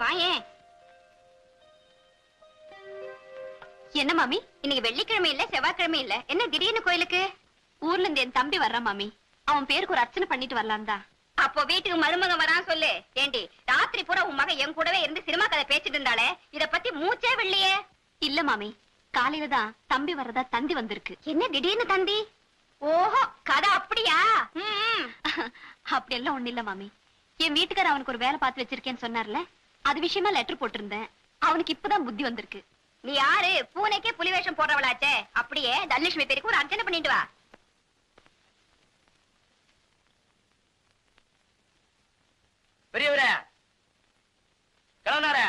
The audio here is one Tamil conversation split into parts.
வாயேன். என்ன மாமி, இன்னைக்கு வெள்ளிக்கிழமை இல்ல செவ்வாய்க்கிழமை இல்ல, என்ன திடீர்னு கோயிலுக்கு? ஊர்ல இருந்து என் தம்பி வர்றான் மாமி, அவன் பேருக்கு ஒரு அர்ச்சனை பண்ணிட்டு வரலாம் தான். அப்போ வீட்டுக்கு மருமகன் வரான் சொல்லு. ஏண்டி ராத்திரி பூரா உன் மகன் என் கூடவே இருந்து சினிமா கதை பேசிட்டு இருந்தாலே, இத பத்தி மூச்சே வெள்ளியே. இல்ல மாமி, காலையில தான் தம்பி வர்றதா தந்தி வந்திருக்கு. என்ன திடீர்னு தந்தி? ஓஹோ, கதை அப்படியா? அப்படி எல்லாம் ஒண்ணு இல்ல மாமி, என் வீட்டுக்கார அவனுக்கு ஒரு வேலை பார்த்து வச்சிருக்கேன்னு சொன்னார்ல, அது விஷயமா லெட்டர் போட்டிருந்தேன். அவனுக்கு இப்பதான் புத்தி வந்திருக்கு. நீ யாரு? பூனைக்கே புலி வேஷம் போடுறவளாச்சே. அப்படியே தனலட்சுமி பேருக்கு ஒரு அர்ச்சனை பண்ணிட்டு வா. பெரியவரே, கிளம்புனாரே,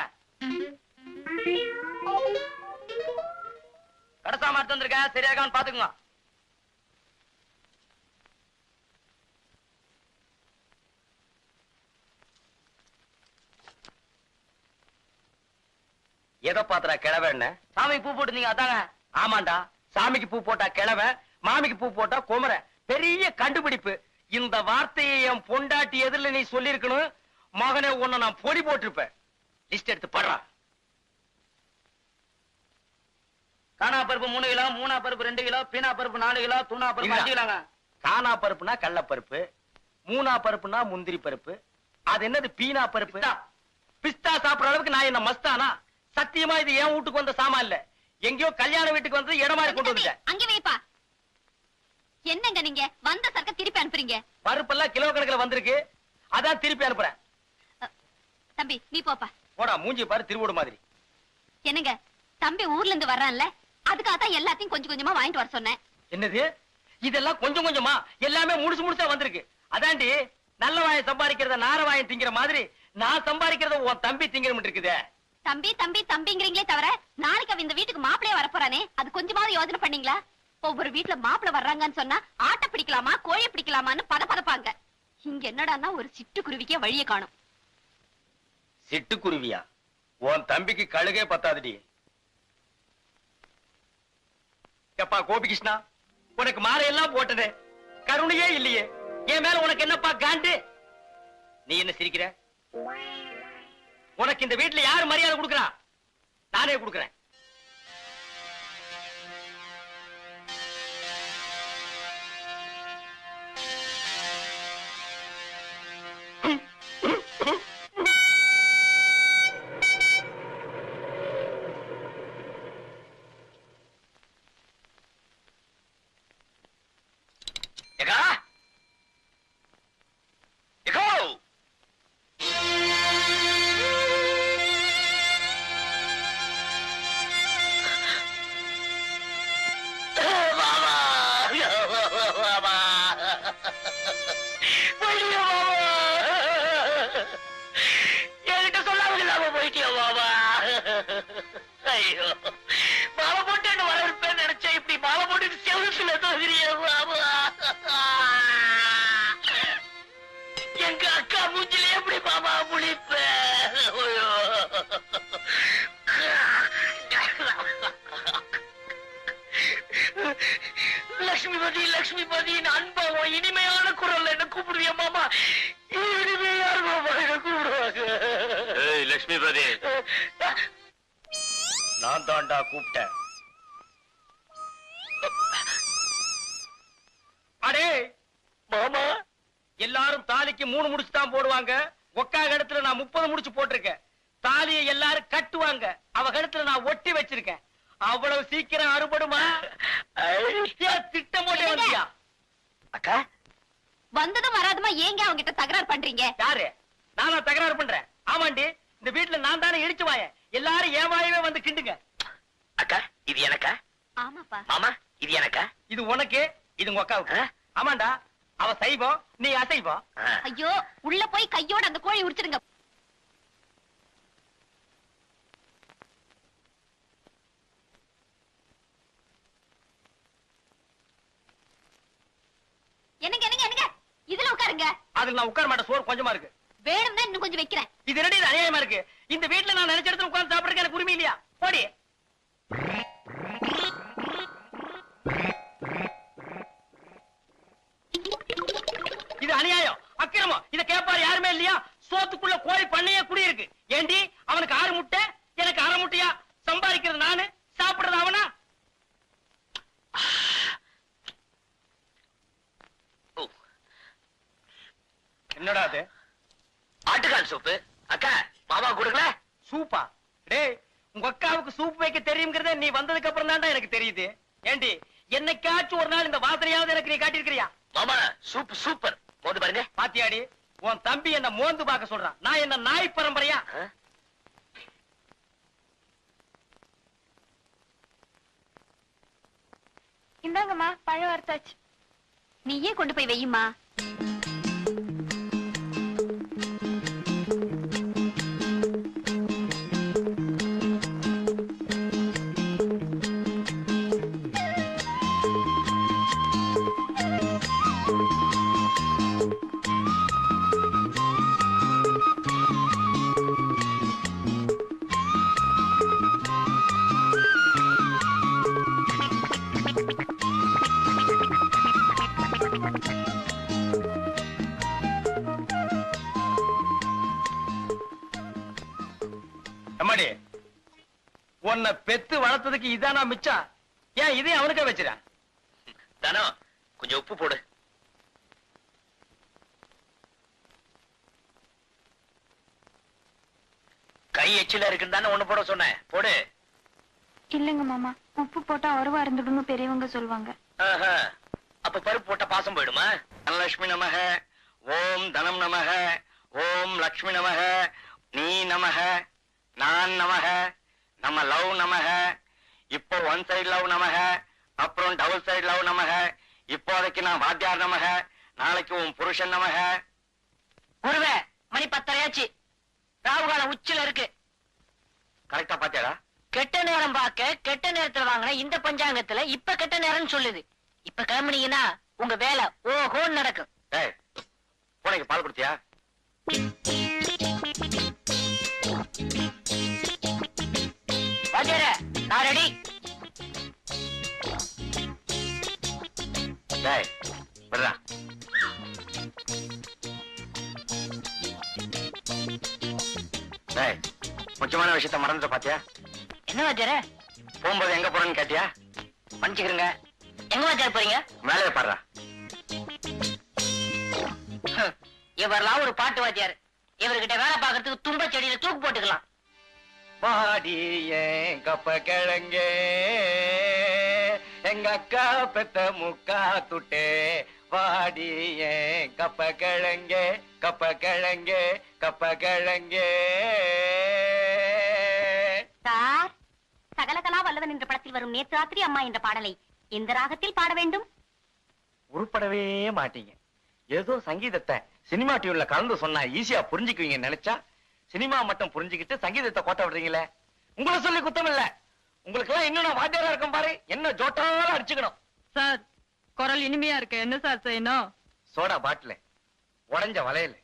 கடைசாம எடுத்து வந்திருக்கேன், சரியாகான்னு பாத்துக்குங்க. எதை பாத்துறா கிழவன்னு? சாமிக்கு பூ போட்டுருந்தீங்க அதாங்க? ஆமாண்டா, சாமிக்கு பூ போட்டா கிழவ, மாமிக்கு பூ போட்டா குமர. பெரிய கண்டுபிடிப்பு. இந்த வார்த்தையை என் பொண்டாட்டி எதிரில நீ சொல்லிருக்கணும். மகனே, உன்னை நான் பொடி போட்டிருப்பேன். லிஸ்ட் எடுத்து படுறா. காணா பருப்பு 3 கிலோ, மூணா பருப்பு 2 கிலோ, பீனா பருப்பு 4 கிலோ, தூணா பருப்பு 5 கிலோங்க. காணா பருப்புனா கடலைப்பருப்பு, மூணா பருப்புனா முந்திரி பருப்பு, அது என்னது பீனா பருப்பு? பிஸ்தா சாப்பிடுற அளவுக்கு நான் என்ன மஸ்தானா? சத்தியமா இது என் வீட்டுக்கு வந்த சாமான் இல்ல, எங்கயோ கல்யாண வீட்டுக்கு வந்து இடமாரி கொண்டு வந்துட்டேன். அங்க வைப்பா. என்னங்க நீங்க வந்த சரக்க திருப்பி அனுப்புறீங்க? பருப்பெல்லாம் கிலோ கணக்குல வந்திருக்கு, அதான் திருப்பி அனுப்புறேன். தம்பி நீ போப்பா. போடா, மூஞ்சி பாரு திருவோடு மாதிரி. என்னங்க, தம்பி ஊர்ல இருந்து வர்றான்ல, அதுக்காகத்தான் எல்லாத்தையும் கொஞ்சம் கொஞ்சமா வாங்கிட்டு வர சொன்னேன். என்னது இதெல்லாம் கொஞ்சம் கொஞ்சமா? எல்லாமே முடிச்சு முடிச்சா வந்திருக்கு. அதாண்டி நல்ல வாயை சம்பாதிக்கிறத நார வாயை திங்கிற மாதிரி நான் சம்பாதிக்கிறத உன் தம்பி திங்கிற இருக்குதே. தம்பி தம்பி தம்பிங்கிறீங்களே தவிர, நாளைக்கு அவன் இந்த வீட்டுக்கு மாப்பிளைய வரப்போறானே, அது கொஞ்சமாவது யோசனை பண்ணீங்களா? ஒவ்வொரு வீட்டுல மாப்பிளை வர்றாங்கன்னு சொன்னா ஆட்டை பிடிக்கலாமா கோழி பிடிக்கலாமான்னு பதப்பாங்க. இங்க என்னடான்னா ஒரு சிட்டுக்குருவிக்கே வழியை காணும். சிட்டுக்குருவியா? உன் தம்பிக்கு கழுகே பத்தாதுடி. எப்பா கோபிகிருஷ்ணா, உனக்கு மாலையெல்லாம் போட்டதே, கருணையே இல்லையே, என் மேல உனக்கு என்னப்பா காண்டு? நீ என்ன சிரிக்கிற? உனக்கு இந்த வீட்டுல யாரு மரியாதை கொடுக்கறா? நானே கொடுக்கறேன். லட்சுமிபதி அன்பாவும் இனிமையான குரல் என்ன கூப்பிடுவியா மாமா? இனிமையான மாமா என்ன கூப்பிடுவாங்க. லட்சுமிபதி, நான் தாண்டா கூப்பிட்டேன். அடே மாமா, எல்லாரும் தாலிக்கு 3 முடிச்சு தான் போடுவாங்க. ஒக்கா கழுத்துல நான் 30 முடிச்சு போட்டிருக்கேன். தாலியை எல்லாரும் கட்டுவாங்க, அவ கழுத்துல நான் ஒட்டி வச்சிருக்கேன். அவ்வளவு சீக்கிரம் அறுபடுமா? திட்டம் போட்டே வந்தியா? அக்கா வந்ததும் வராதுமா ஏங்க அவங்க கிட்ட தகராறு பண்றீங்க? யாரு? நானா தகராறு பண்றேன்? ஆமாண்டி, இந்த வீட்டுல நான் தானே இடிச்சு வாயேன். எல்லாரும் என் வாயவே வந்து கிண்டுங்க. அக்கா இது எனக்கா? ஆமாப்பா. மாமா இது எனக்கா? இது உனக்கு, இது உங்க அக்காவுக்கு. ஆமாண்டா, அவ சைவம், நீ அசைவம். ஐயோ, உள்ள போய் கையோட அந்த கோழி உரிச்சிடுங்க. என்னங்க என்னங்க என்னங்க, இதுல உட்காருங்க. அதுல நான் உட்கார மாட்டேன், சோறு கொஞ்சமா இருக்கு. வேணும்னா இன்னும் கொஞ்சம் வைக்கிறேன். இது என்னடி இது அநியாயமா இருக்கு? இந்த வீட்டுல நான் நினைச்ச இடத்துல உட்கார்ந்து சாப்பிடுறதுக்கு எனக்கு உரிமை இல்லையா? போடி. இது அநியாயம், அக்கிரமம். இத கேட்பாரு யாருமே இல்லையா? சோத்துக்குள்ள கோழி பண்ணையே குடி இருக்கு. ஏண்டி அவனுக்கு 6 முட்டை எனக்கு 1/2 முட்டையா? சம்பாதிக்கிறது நானு, சாப்பிடுறது அவனா? என்னடா அது? ஆட்டுக்கால் சூப்பு. அக்கா மாமா கொடுக்கல. சூப்பா? டேய், உங்க அக்காவுக்கு சூப் வைக்க தெரியுங்கிறத நீ வந்ததுக்கு அப்புறம் தான்டா எனக்கு தெரியுது. ஏண்டி என்னைக்காச்சும் ஒரு நாள் இந்த வாசனையாவது எனக்கு நீ காட்டியிருக்கிறியா? மாமா சூப் சூப்பர். போது பாருங்க. பாத்தியாடி, உன் தம்பி என்ன மோந்து பார்க்க சொல்றான். நான் என்ன நாய் பரம்பரையா? இந்தாங்கம்மா, பழம் அறுத்தாச்சு. நீயே கொண்டு போய் வையுமா. அம்மாடி, உன்னை பெத்து வளர்த்ததுக்கு இதானா மிச்சம்? ஏன் இதே அவனுக்கே வச்சிடா? தானோ கொஞ்சம் உப்பு போடு. கை எச்சில இருக்குன்னு தானே ஒண்ணு போட சொன்னேன். போடு. இல்லங்க மாமா, உப்பு போட்டா ஒருவா இருந்துடுங்க பெரியவங்க சொல்லுவாங்க. அப்ப பருப்பு போட்ட பாசம் போயிடுமா? தனலட்சுமி நமக, ஓம் தனம் நமக, ஓம் லக்ஷ்மி நமக, நீ நமக, நான் நமக, நம்ம லவ் நமக. இப்போ 1 சைடு லவ் நமக, அப்புறம் டபுள் சைடு லவ் நமக. இப்போதைக்கு நான் வாத்தியார் நமக, நாளைக்கு உன் புருஷன் நமக. குருவே, மணி 10:30 ராகுகாலம் உச்சில இருக்கு. கரெக்டா பாத்தியாடா? கெட்ட நேரம் பார்க்க கெட்ட நேரத்துல வாங்கின இந்த பஞ்சாங்கத்துல இப்ப கெட்ட நேரம்னு சொல்லுது. இப்ப கிளம்புனீங்கன்னா உங்க வேலை ஓஹோன்னு நடக்கும். ஏய், பூனைக்கு பால் கொடுத்தியா? வாத்தியாரே, நான் ரெடி. டேய், விடுறா. டேய், முக்கியமான விஷயத்த மறந்துட்ட பாத்தியா? என்ன வாத்தியாரே? போகும்போது எங்க போறேன்னு கேட்டியா? மன்னிச்சுக்கிறேங்க. எங்க வாத்தியார் போறீங்க? வேலையை பாடுறா. இவரெல்லாம் ஒரு பாட்டு வாத்தியார். இவர்கிட்ட வேலை பார்க்கறதுக்கு தும்ப செடியில தூக்கு போட்டுக்கலாம். பாடி ஏன் கப்ப கிழங்கே, எங்க அக்கா பெத்த முக்கா துட்டே. வாடி ஏன் கப்ப கிழங்கே, கப்ப கிழங்கே, கப்ப கிழங்கே. சார், சகலகலா வல்லவன் என்ற படத்தில் வரும் நேற்று ராத்திரி அம்மா என்ற பாடலை எந்த ராகத்தில் பாட வேண்டும்? உருப்படவே மாட்டீங்க. ஏதோ சங்கீதத்தை சினிமா டியூன்ல கலந்து சொன்னா ஈஸியா புரிஞ்சுக்குவீங்க நினைச்சா சினிமா மட்டும் புரிஞ்சுக்கிட்டு சங்கீதத்தை கோட்ட விடுறீங்களே. உங்களை சொல்லி குத்தம் இல்ல. உங்களுக்கு எல்லாம் இன்னும் நான் வாத்தியாரா இருக்கும் பாரு, என்ன ஜோட்டாலும் அடிச்சுக்கணும். சார், குரல் இனிமையா இருக்கு, என்ன சார் செய்யணும்? சோடா பாட்டில், உடைஞ்ச வளையல்,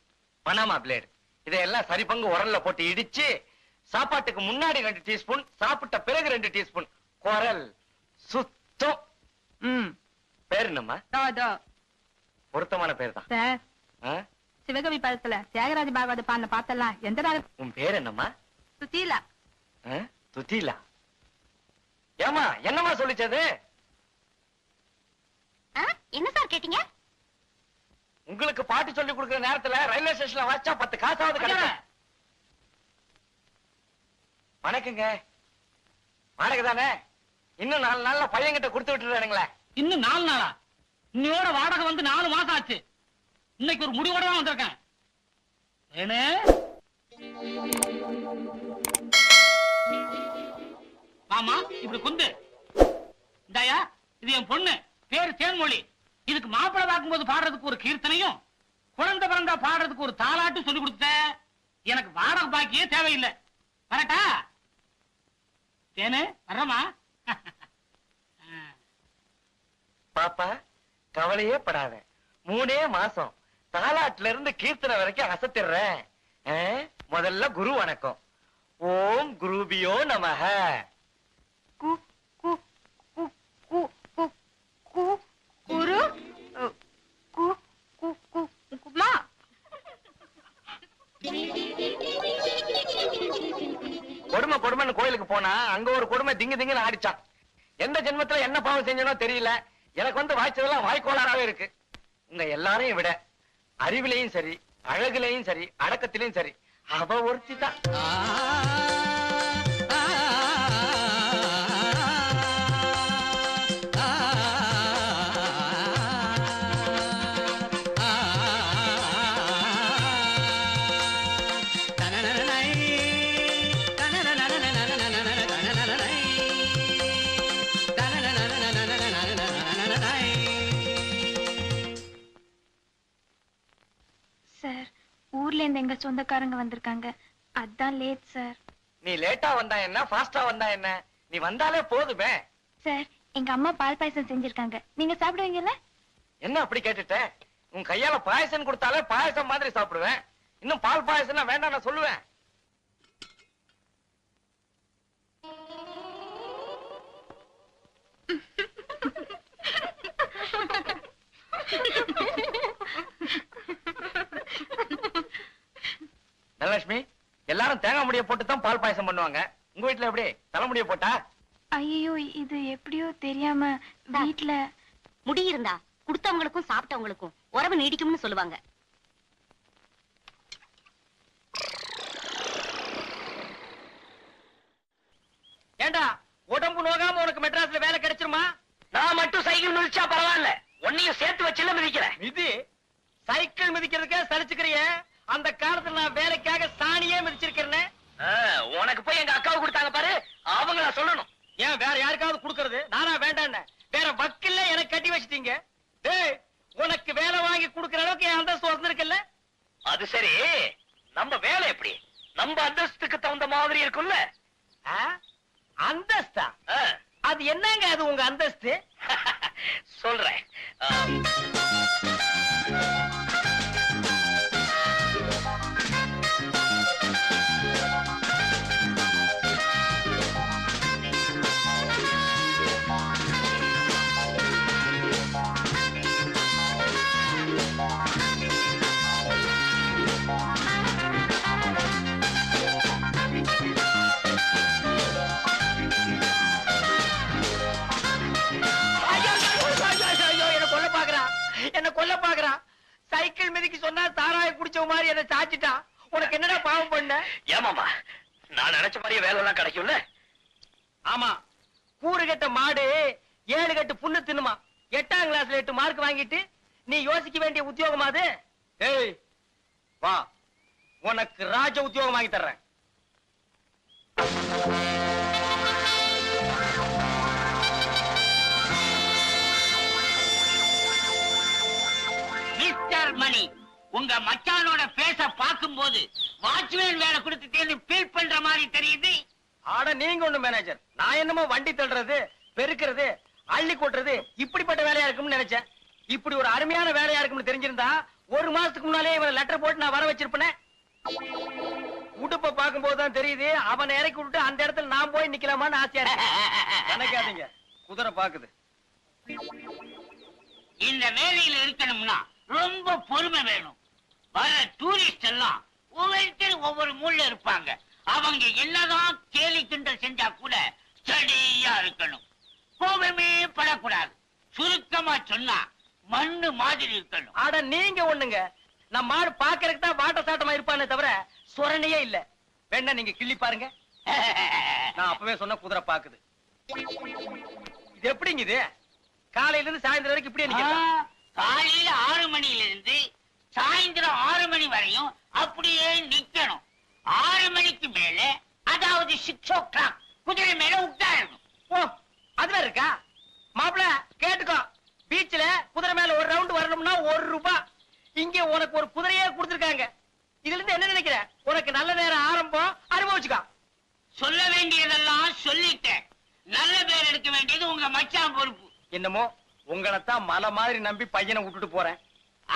பனாமா பிளேடு, இதையெல்லாம் சரி பங்கு உரல்ல போட்டு இடிச்சு சாப்பாட்டுக்கு முன்னாடி 2 டீஸ்பூன், சாப்பிட்ட பிறகு 2 டீஸ்பூன். குரல் சுத்தம். பேர் என்னம்மா? பொருத்தமான பேர் தான் சார். சிவகவி படத்துல தியாகராஜ பாகவத பாடின பாத்தெல்லாம் எந்த ராகம்? உன் பேர் என்னம்மா? சுத்தீலா. துத்திலா. ஏமா என்னம்மா சொல்லிச்சது? என்ன சார் கேட்டீங்க? உங்களுக்கு பாட்டு சொல்லி கொடுக்கிற நேரத்துல ரயில்வே ஸ்டேஷன்ல வச்சா 10 காசாவது கிடைக்கும். வணக்கங்க. வாடகை தானே? இன்னும் 4 நாள்ல பையன்கிட்ட கொடுத்து விட்டுறானுங்களே. இன்னும் 4 நாளா? இன்னையோட வாடகை வந்து 4 மாசம் ஆச்சு. இன்னைக்கு ஒரு முடிவோட தான் வந்திருக்கேன். ஏனே மாமா, இப்படி குந்து இந்தாயா, இது என் பொண்ணு, பேரு தேன்மொழி. இதுக்கு மாப்பிள்ளை பார்க்கும்போது பாடுறதுக்கு ஒரு கீர்த்தனையும், குழந்தை பிறந்தா பாடுறதுக்கு ஒரு தாலாட்டும் சொல்லி கொடுத்த. எனக்கு வாடகை பாக்கியே தேவையில்லை. கரெக்டா? தேனு வர்றமா? பாப்பா, கவலையே படாத. 3 மாசம் தாலாட்டுல இருந்து கீர்த்தனை வரைக்கும் அசத்திடுறேன். முதல்ல குரு வணக்கம். ஓம் குருபியோ நமஹ. குரு கோயிலுக்கு போனா அங்க ஒரு கொடுமை திங்கு திங்குன்னு ஆடிச்சான். எந்த ஜென்மத்துல என்ன பாவம் செஞ்சனோ தெரியல, எனக்கு வந்து வாய்ச்சதெல்லாம் வாய்க்கோளாராவே இருக்கு. உங்க எல்லாரையும் விட அறிவிலையும் சரி, அழகுலையும் சரி, அடக்கத்திலையும் சரி, அவ ஒருத்தி தான். சார், ஊர்ல இருந்து எங்க சொந்தக்காரங்க வந்திருக்காங்க, அதான் லேட் சார். நீ லேட்டா வந்தா என்ன, ஃபாஸ்டா வந்தா என்ன, நீ வந்தாலே போதுமே. சார், எங்க அம்மா பால் பாயசம் செஞ்சிருக்காங்க, நீங்க சாப்பிடுவீங்கல்ல? என்ன அப்படி கேட்டுட்ட? உன் கையால பாயசம் கொடுத்தாலே பாயசம் மாதிரி சாப்பிடுவேன். இன்னும் பால் பாயசம் வேண்டாம் நான் சொல்லுவேன். தனலட்சுமி, எல்லாரும் தேங்காய் முடிய போட்டு தான் பால் பாயசம் பண்ணுவாங்க. உங்க வீட்டுல எப்படி தலைமுடிய போட்டா? ஐயோ, இது எப்படியோ தெரியாம வீட்ல முடி இருந்தா குடுத்தவங்களுக்கும் சாப்பிட்டவங்களுக்கும் உறவு நீடிக்கும்னு சொல்லுவாங்க. ஏண்டா, உடம்பு நோகாம உனக்கு மெட்ராஸ்ல வேலை கிடைச்சிருமா? நான் மட்டும் சைக்கிள் மிதிச்சா பரவாயில்ல, உன்னையும் சேர்த்து வச்சுல மிதிக்கிறேன். மிதி சைக்கிள் மிதிக்கிறதுக்கே சலிச்சுக்கிறிய? அந்த காலத்துல நான் வேலைக்காக சாணியே மிதிச்சிருக்கிறேன். உனக்கு போய் எங்க அக்காவை கொடுத்தாங்க பாரு, அவங்கள சொல்லணும். ஏன் வேற யாருக்காவது கொடுக்கறது? நானா வேண்டான்னு வேற வக்கில்ல எனக்கு கட்டி வச்சிட்டீங்க. டேய், உனக்கு வேலை வாங்கி கொடுக்கற அளவுக்கு என் அந்தஸ்து வந்திருக்குல்ல? அது சரி, நம்ம வேலை எப்படி நம்ம அந்தஸ்துக்கு தகுந்த மாதிரி இருக்கும்ல? அந்தஸ்தா? அது என்னங்க அது உங்க அந்தஸ்து? சொல்றேன். என்ன கொல்ல பாக்குறான். சைக்கிள் மிதிக்கு சொன்னா சாராய குடிச்ச மாதிரி என்ன சாச்சிட்டான். உனக்கு என்னடா பாவம் பண்ண? ஏமாமா, நான் நினைச்ச மாதிரியே வேலை எல்லாம் கிடைக்கும்ல? ஆமா, கூறு கட்ட மாடு 7 கட்டு புண்ணு தின்னுமா. 8ஆம் கிளாஸ்ல 8 மார்க் வாங்கிட்டு நீ யோசிக்க வேண்டிய உத்தியோகமா அது? ஏய் வா, உனக்கு ராஜ உத்தியோகம் வாங்கி தர்றேன். மிஸ்டர் மணி, உங்க மச்சானோட பேச பார்க்கும்போது வாட்ச்மேன் வேலை கொடுத்துட்டேன்னு ஃபீல் பண்ற மாதிரி தெரியுது. ஆட நீங்க ஒண்ணு மேனேஜர், நான் என்னமோ வண்டி தள்ளுறது, பெருக்கிறது, அள்ளி கொட்டுறது இப்படிப்பட்ட வேலையா இருக்கும்னு நினைச்சேன். இப்படி ஒரு அருமையான வேலையா இருக்கும்னு தெரிஞ்சிருந்தா 1 மாசத்துக்கு முன்னாலே இவனை லெட்டர் போட்டு நான் வர வச்சிருப்பேன். உடுப்ப பார்க்கும் போதுதான் தெரியுது அவனை இறக்கி விட்டு அந்த இடத்துல நான் போய் நிக்கலாமான்னு ஆசையா இருக்கு. நினைக்காதீங்க, குதிரை பாக்குது. இந்த வேலையில இருக்கணும்னா ரொம்ப பொறுமை வேணும். வர டூரிஸ்ட் எல்லாம் ஒவ்வொருத்தர் ஒவ்வொரு மூல்ல இருப்பாங்க. அவங்க என்னதான் கேலி கிண்டல் செஞ்சா கூட ஸ்டடியா இருக்கணும். கோபமே படக்கூடாது. சுருக்கமா சொன்னா மண்ணு மாதிரி இருக்கணும். ஆட நீங்க ஒண்ணுங்க, நம்ம மாடு பாக்குறதுக்கு தான் வாட்ட சாட்டமா இருப்பானே தவிர சொரணையே இல்ல. வேணா நீங்க கிள்ளி பாருங்க. நான் அப்பவே சொன்ன குதிரை பாக்குது. இது எப்படிங்க இது? காலையில இருந்து சாயந்தரம் வரைக்கும் இப்படியே நிக்கிறதா? காலையில 6 மணில இருந்து சாயந்தரம் 6 மணி வரையும் அப்படியே நிக்கணும். 6 மணிக்கு மேல, அதாவது 6 o'clock குதிரை மேல உட்காரணும். ஓ, அதுல இருக்கா? மாப்பிள கேட்டுக்கோ, பீச்ல குதிரை மேல ஒரு ரவுண்ட் வரணும்னா 1 ரூபாய். இங்க உனக்கு ஒரு குதிரையே கொடுத்திருக்காங்க. இதுல இருந்து என்ன நினைக்கிற? உனக்கு நல்ல நேரம் ஆரம்பம், அனுபவிச்சுக்கோ. சொல்ல வேண்டியதெல்லாம் சொல்லிட்டேன். நல்ல பேர் எடுக்க வேண்டியது உங்க மச்சான் பொறுப்பு. என்னமோ உங்களைத்தான் மலை மாதிரி நம்பி பையனை விட்டுட்டு போறேன்.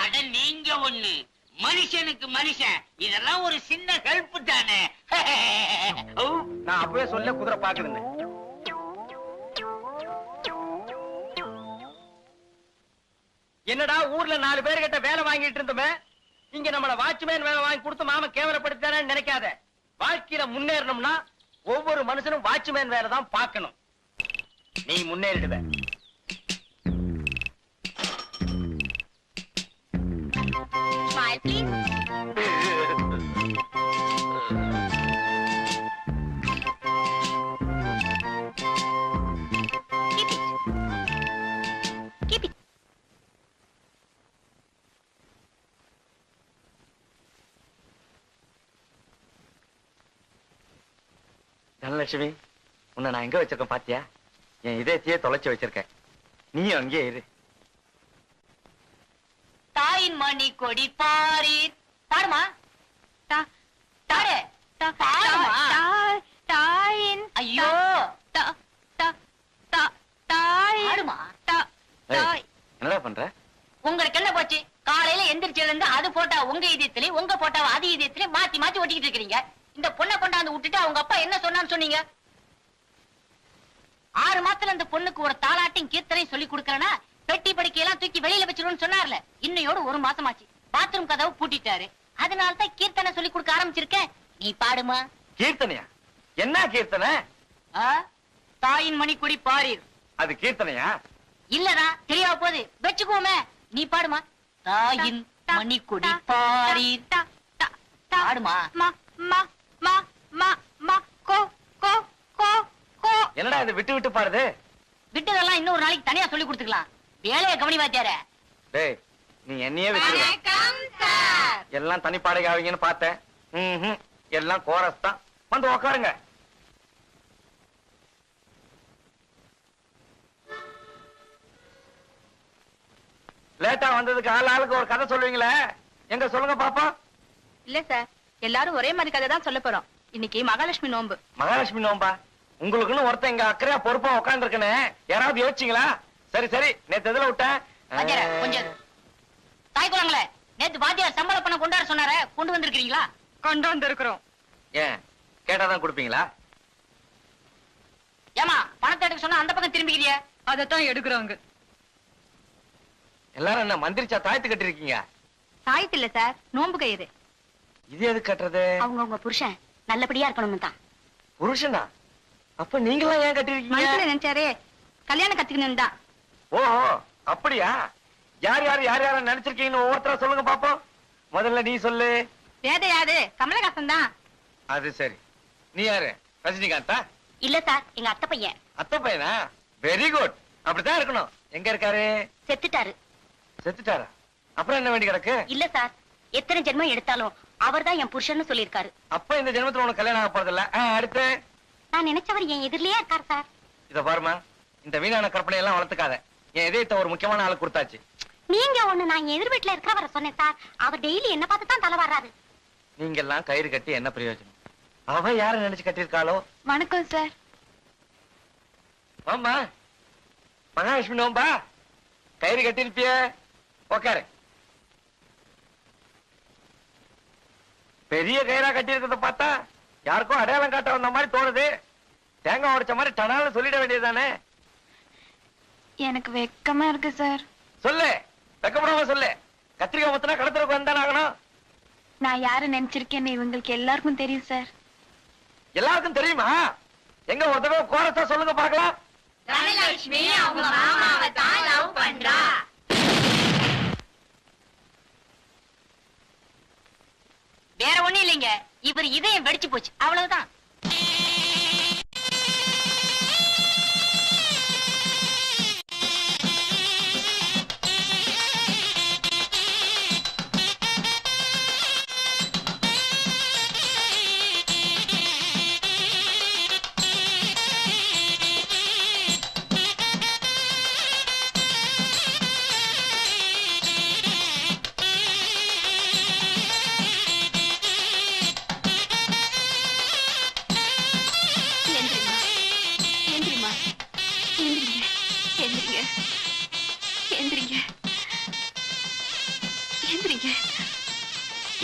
அட நீங்க ஒண்ணு, மனுஷனுக்கு மனுஷன், இதெல்லாம் ஒரு சின்ன ஹெல்ப் தானே. நான் அப்பவே சொல்ல குதிரை பாக்குதுன்னு. என்னடா ஊர்ல 4 பேர் கிட்ட வேலை வாங்கிட்டு இருந்தோமே, இங்க நம்மள வாட்ச்மேன் வேலை வாங்கி கொடுத்து மாமன் கேவலப்படுத்தானு நினைக்காத. வாழ்க்கையில முன்னேறணும்னா ஒவ்வொரு மனுஷனும் வாட்ச்மேன் வேலை தான் பார்க்கணும். நீ முன்னேறிடுவ. Smile, please. Keep it. Keep it. Dhanalakshmi, உன்னை நான் எங்க வச்சிருக்கேன் பாத்தியா? என் இதயத்தையே தொலைச்சு வச்சிருக்கேன். நீயும் அங்கேயே இரு. தாயின் மணி கொடி பாரீர். பாடுமா பாடு. பாடுமா. தாயின் ஐயோ பாடுமா. ஏய், என்னடா பண்ற? உங்களுக்கு என்ன போச்சு? காலையில எந்திரிச்சதுல இருந்து அது போட்டா உங்க இதயத்திலே, உங்க போட்டா அது இதயத்திலே மாத்தி மாத்தி ஒட்டிக்கிட்டு இருக்கீங்க. இந்த பொண்ணை கொண்டாந்து விட்டுட்டு அவங்க அப்பா என்ன சொன்னான்னு சொன்னீங்க? 6 மாசத்துல இந்த பொண்ணுக்கு ஒரு தாலாட்டையும் கீர்த்தனையும் சொல்லி கொடுக்கறனா பெட்டி படிக்கையெல்லாம் தூக்கி வெளியில வச்சிருன்னு சொன்னார்ல. இன்னையோடு 1 மாசமாச்சு. பாத்ரூம் கதவு பூட்டிட்டாரு. அதனாலதான் கீர்த்தனை சொல்லி கொடுக்க ஆரம்பிச்சிருக்கேன். நீ பாடுமா. கீர்த்தனையா? என்ன கீர்த்தனை? தாயின் மணிக்கொடி பாரீர். அது கீர்த்தனையா? இல்லடா, தெரியாம போகுது. வச்சுக்குவோமே. நீ பாடுமா. தாயின் மணிக்கொடி பாரீர். பாடுமா. என்னடா இது விட்டு விட்டு பாடுது? விட்டதெல்லாம் இன்னொரு நாளைக்கு தனியா சொல்லி கொடுத்துக்கலாம். வேலையை கவனி வாத்தியார. டேய், நீ என்னையே வச்சு எல்லாம் தனி பாடகை ஆவீங்கன்னு பார்த்தேன். எல்லாம் கோரஸ் தான். வந்து உக்காருங்க. லேட்டா வந்ததுக்கு ஆளுக்கு ஒரு கதை சொல்லுவீங்களே, எங்க சொல்லுங்க பாப்பா. இல்ல சார், எல்லாரும் ஒரே மாதிரி கதை தான் சொல்ல போறோம். இன்னைக்கு மகாலட்சுமி நோன்பு. மகாலட்சுமி நோம்பா? உங்களுக்குன்னு ஒருத்தன் இங்க அக்கறையா பொறுப்பா உட்கார்ந்து இருக்கனே, யாராவது யோசிச்சீங்களா? சரி சரி, நேத்து எதுல விட்டேன்? கொஞ்சம் தாய் குளங்களே, நேத்து வாத்தியார் சம்பள பணம் கொண்டாட சொன்னார, கொண்டு வந்திருக்கீங்களா? கொண்டு வந்திருக்கிறோம். ஏன் கேட்டாதான் கொடுப்பீங்களா? ஏமா பணத்தை எடுக்க சொன்னா அந்த பக்கம் திரும்பிக்கிறிய? அதத்தான் எடுக்கிறோங்க. எல்லாரும் என்ன மந்திரிச்சா தாயத்து கட்டி இருக்கீங்க? தாயத்து இல்ல சார், நோன்பு கயிறு. இது எது கட்டுறது? அவங்க புருஷன் நல்லபடியா இருக்கணும்னு தான். புருஷனா? அப்ப நீங்களா ஏன் கட்டி இருக்கீங்க? மனசுல நினைச்சாரே கல்யாணம் கத்துக்கணும் தான். ஓஹோ, அப்படியா? யார் யார நினைச்சிருக்கீங்கன்னு ஒவ்வொருத்தரா சொல்லுங்க பாப்போம். முதல்ல நீ சொல்லு. வேத யாரு? கமலஹாசன் தான். அது சரி. நீ யாரு? ரஜினிகாந்தா? இல்ல சார், எங்க அத்தை பையன். அத்தை பையனா? Very good. அப்படித்தான் இருக்கணும். எங்க இருக்காரு? செத்துட்டாரு. செத்துட்டாரா? அப்புறம் என்ன வேண்டி கிடக்கு? இல்ல சார், எத்தனை ஜென்மம் எடுத்தாலும் அவர்தான் என் புருஷன்னு சொல்லியிருக்காரு. அப்ப இந்த ஜென்மத்துல உனக்கு கல்யாணம் ஆக போறதில்ல. அடுத்து? நான் நினைச்சவர் என் எதிரிலேயே இருக்கார் சார். இத பாருமா, இந்த வீணான கற்பனை எல்லாம் வளர்த்துக்காத. என் இதயத்தை ஒரு முக்கியமான ஆளு கொடுத்தாச்சு. நீங்க ஒண்ணு, நான் எதிர் வீட்டுல இருக்கிறவரை சொன்னேன் சார். அவர் டெய்லி என்ன பார்த்து தான் தலை வர்றாரு. நீங்க எல்லாம் கயிறு கட்டி என்ன பிரயோஜனம்? அவ யார நினைச்சு கட்டிருக்காளோ? வணக்கம் சார். ஆமா, மகாலட்சுமி நோம்பா? கயிறு கட்டிருப்பிய? உக்காரு. பெரிய கயிறா கட்டி இருக்கிறத பார்த்தா யாருக்கும் அடையாளம் காட்ட வந்த மாதிரி தோணுது. தேங்காய் உடைச்ச மாதிரி டனால சொல்லிட வேண்டியதுதானே? எனக்கு வெக்கமா இருக்கு சார். சொல்லு, வெக்கப்படாம சொல்லு. கத்திரிக்காய் மொத்தனா கடத்துறதுக்கு வந்தானே ஆகணும். நான் யாரு நினைச்சிருக்கேன்னு இவங்களுக்கு எல்லாருக்கும் தெரியும் சார். எல்லாருக்கும் தெரியுமா? எங்க ஒரு தடவை கோரஸா சொல்லுங்க பார்க்கலாம். தனலட்சுமி அவங்க மாமாவை தான் லவ் பண்றா. வேற ஒண்ணும் இல்லைங்க, இவர் இதயம் வெடிச்சு போச்சு, அவ்வளவுதான்.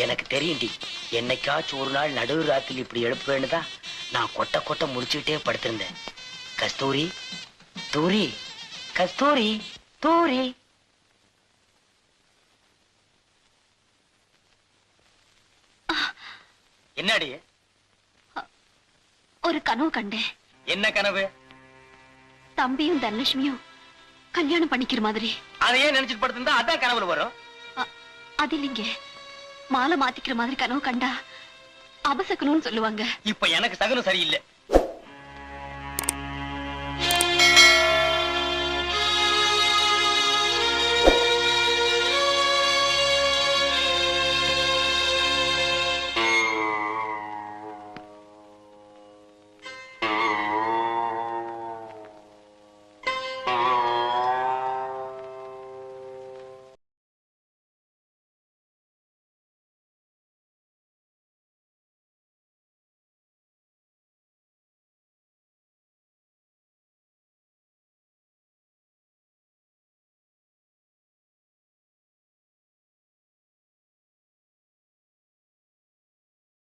எனக்கு தெரியும்டி, என்னைக்காச்சும் ஒரு நாள் நடுவு ராத்திரி இப்படி எழுப்புவேன்னு தான் நான் கொட்ட கொட்ட முடிச்சுக்கிட்டே படுத்திருந்தேன். கஸ்தூரி, தூரி, கஸ்தூரி, தூரி. என்னடி? ஒரு கனவு கண்டேன். என்ன கனவு? தம்பியும் தனலட்சுமியும் கல்யாணம் பண்ணிக்கிற மாதிரி. அதை ஏன் நினைச்சிட்டு படுத்திருந்தா அதான் கனவுல வரும். அது இல்லைங்க, மாலை மாத்திக்கிற மாதிரி கனவு கண்டா அபசக்கணும்னு சொல்லுவாங்க. இப்ப எனக்கு சகுனம் சரியில்லை.